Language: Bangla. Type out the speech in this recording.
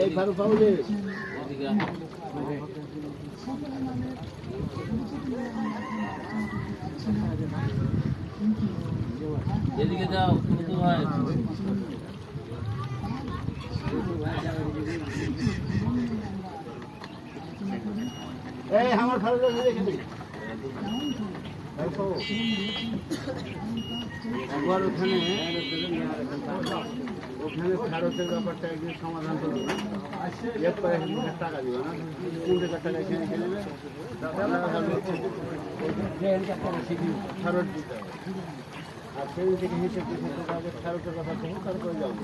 এই ফারুক পাউলে এদিকে যাও তো ভাই এই আমার ফারুক দেখে দিই একবার ওখানে ভারতের ব্যাপারটা একদিন সমাধান করবো না এরপরে টাকা দিব না 3 টাকা এখানে খেলে ফেরত দিতে হবে আর সেই থেকে হিসেব আগে ফেরতের কথা করবো তারপরে যাবো